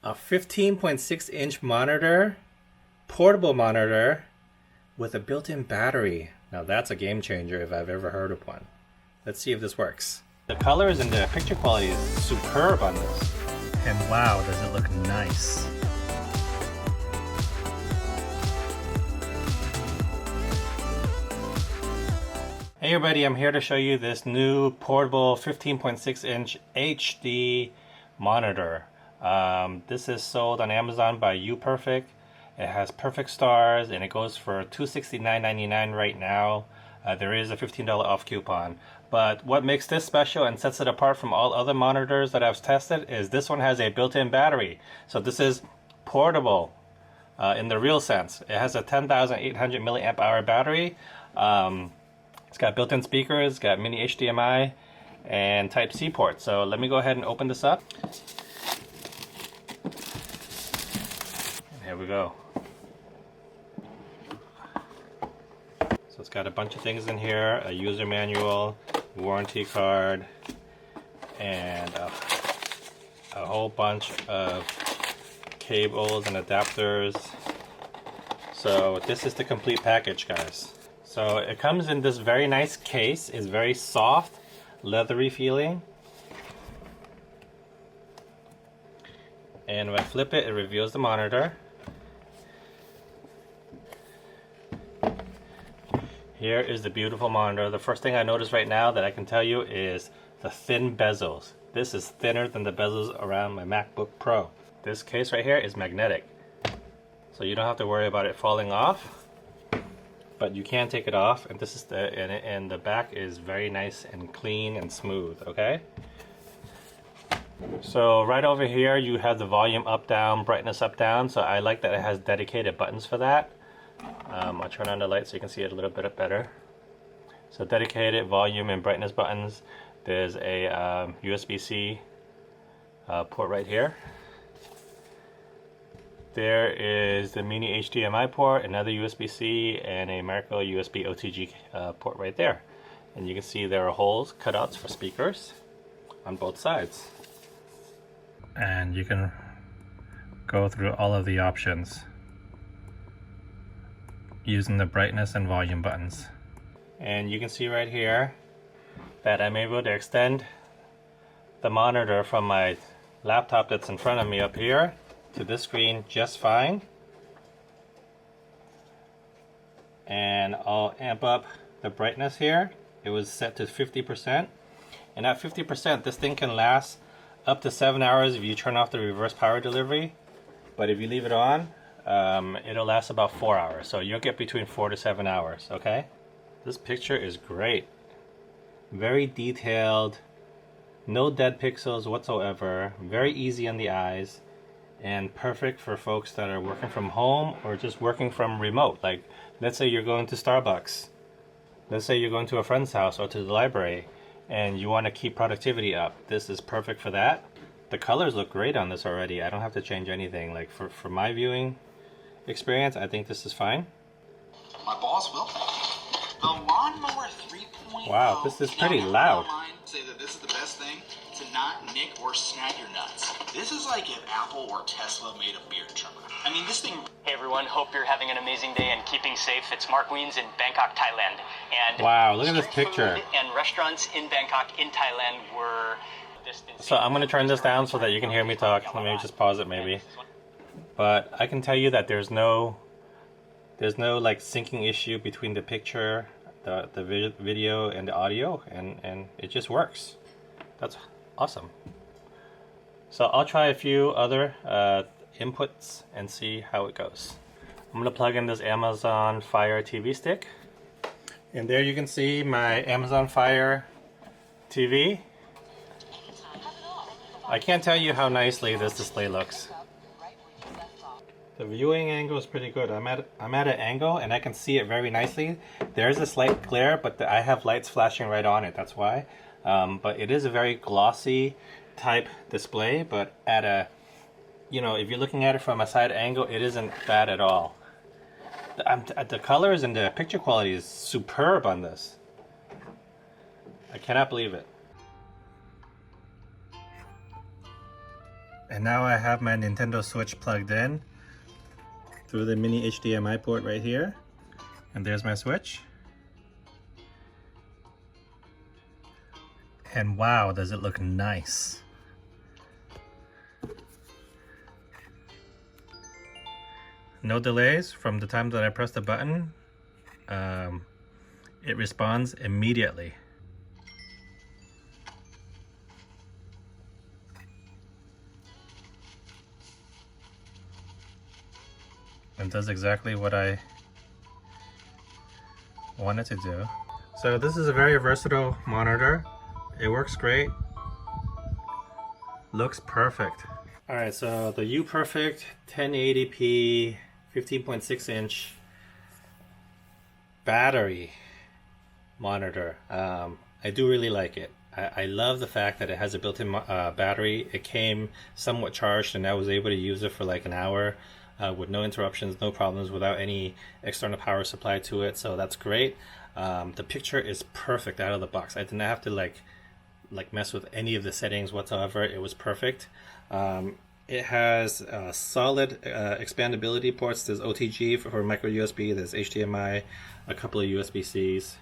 A 15.6-inch monitor, portable monitor with a built-in battery. Now that's a game changer if I've ever heard of one. Let's see if this works. The colors and the picture quality is superb on this. And wow, does it look nice. Hey everybody, I'm here to show you this new portable 15.6-inch HD monitor. This is sold on Amazon by UPerfect. It has perfect stars and it goes for $269.99 right now. There is a $15 off coupon. But what makes this special and sets it apart from all other monitors that I've tested is this one has a built-in battery. So this is portable in the real sense. It has a 10,800 milliamp hour battery. It's got built-in speakers, it's got mini HDMI and Type-C port. So let me go ahead and open this up. And here we go. So it's got a bunch of things in here, a user manual, warranty card, and a whole bunch of cables and adapters. So this is the complete package, guys. So it comes in this very nice case. It's very soft, leathery feeling. And when I flip it, it reveals the monitor. Here is the beautiful monitor. The first thing I notice right now that I can tell you is the thin bezels. This is thinner than the bezels around my MacBook Pro. This case right here is magnetic, so you don't have to worry about it falling off. But you can take it off, and this is and the back is very nice and clean and smooth. Okay. So right over here you have the volume up, down, brightness up, down. So I like that it has dedicated buttons for that. I'll turn on the light so you can see it a little bit better. So dedicated volume and brightness buttons. There's a USB-C port right here. There is the mini HDMI port, another USB-C, and a micro USB OTG port right there. And you can see there are holes, cutouts for speakers on both sides. And you can go through all of the options using the brightness and volume buttons. And you can see right here that I'm able to extend the monitor from my laptop that's in front of me up here to this screen just fine. And I'll amp up the brightness here. It was set to 50%. And at 50%, this thing can last up to 7 hours if you turn off the reverse power delivery. But if you leave it on, it'll last about 4 hours. So you'll get between 4 to 7 hours, okay? This picture is great. Very detailed, no dead pixels whatsoever, very easy on the eyes, and perfect for folks that are working from home or just working from remote. Like, let's say you're going to Starbucks. Let's say you're going to a friend's house or to the library and you want to keep productivity up. This is perfect for that. The colors look great on this already. I don't have to change anything. Like for my viewing experience, I think this is fine. My boss will. The Lawnmower 3.0. Wow, this is pretty loud. Say that this is the best thing to not nick or snag your nuts. This is like if Apple or Tesla made a beard trimmer. I mean, this thing. Hey everyone, hope you're having an amazing day and keeping safe. It's Mark Weens in Bangkok, Thailand. And wow, look at this picture. Food and restaurants in Bangkok, in Thailand, were distancing. So I'm going to turn this down so that you can hear me talk. Let me just pause it maybe. But I can tell you that there's no like syncing issue between the picture, the video and the audio, and it just works. That's awesome. So I'll try a few other inputs and see how it goes. I'm gonna plug in this Amazon Fire TV stick, and there you can see my Amazon Fire TV. I can't tell you how nicely this display looks. The viewing angle is pretty good. I'm at an angle and I can see it very nicely. There's a slight glare, but I have lights flashing right on it. That's why. But it is a very glossy type display. But at a, if you're looking at it from a side angle, it isn't bad at all. The colors and the picture quality is superb on this. I cannot believe it. And now I have my Nintendo Switch plugged in through the mini HDMI port right here. And there's my Switch. And wow, does it look nice. No delays from the time that I press the button. It responds immediately. And does exactly what I want it to do. So this is a very versatile monitor. It works great. Looks perfect. Alright, so the UPerfect 1080p 15.6 inch battery monitor. I do really like it. I love the fact that it has a built-in battery. It came somewhat charged and I was able to use it for like an hour with no interruptions, no problems, without any external power supply to it, so that's great. The picture is perfect out of the box. I didn't have to like mess with any of the settings whatsoever. It was perfect. It has solid expandability ports. There's OTG for micro USB, there's HDMI, a couple of USB-Cs.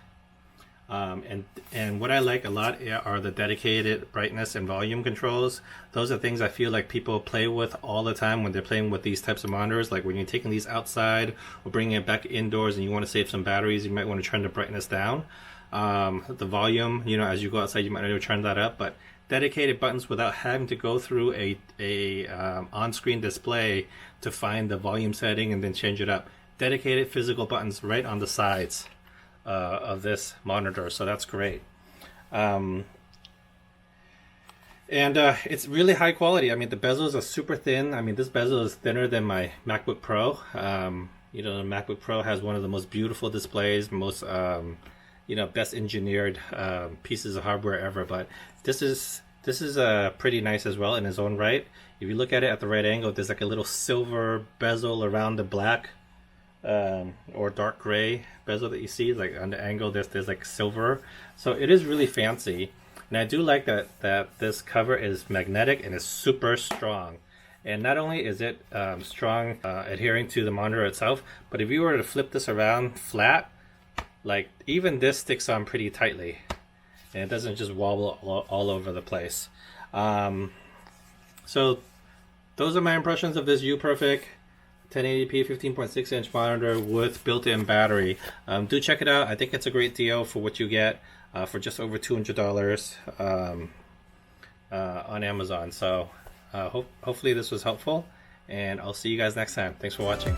And what I like a lot are the dedicated brightness and volume controls. Those are things I feel like people play with all the time when they're playing with these types of monitors. Like when you're taking these outside or bringing it back indoors and you want to save some batteries, you might want to turn the brightness down. The volume, you know, as you go outside, you might want to turn that up. But dedicated buttons without having to go through a on-screen display to find the volume setting and then change it up. Dedicated physical buttons right on the sides of this monitor, so that's great. And it's really high quality. I mean, the bezels are super thin. I mean, this bezel is thinner than my MacBook Pro. You know, the MacBook Pro has one of the most beautiful displays, most you know, best engineered pieces of hardware ever. But this is pretty nice as well in its own right. If you look at it at the right angle, there's like a little silver bezel around the black or dark gray bezel that you see, like on the angle there's like silver, so it is really fancy. And I do like that this cover is magnetic and is super strong. And not only is it strong, adhering to the monitor itself, but if you were to flip this around flat, like even this sticks on pretty tightly and it doesn't just wobble all over the place. So those are my impressions of this UPerfect 1080p 15.6 inch monitor with built-in battery. Do check it out. I think it's a great deal for what you get for just over $200 on Amazon. So hopefully this was helpful, and I'll see you guys next time. Thanks for watching.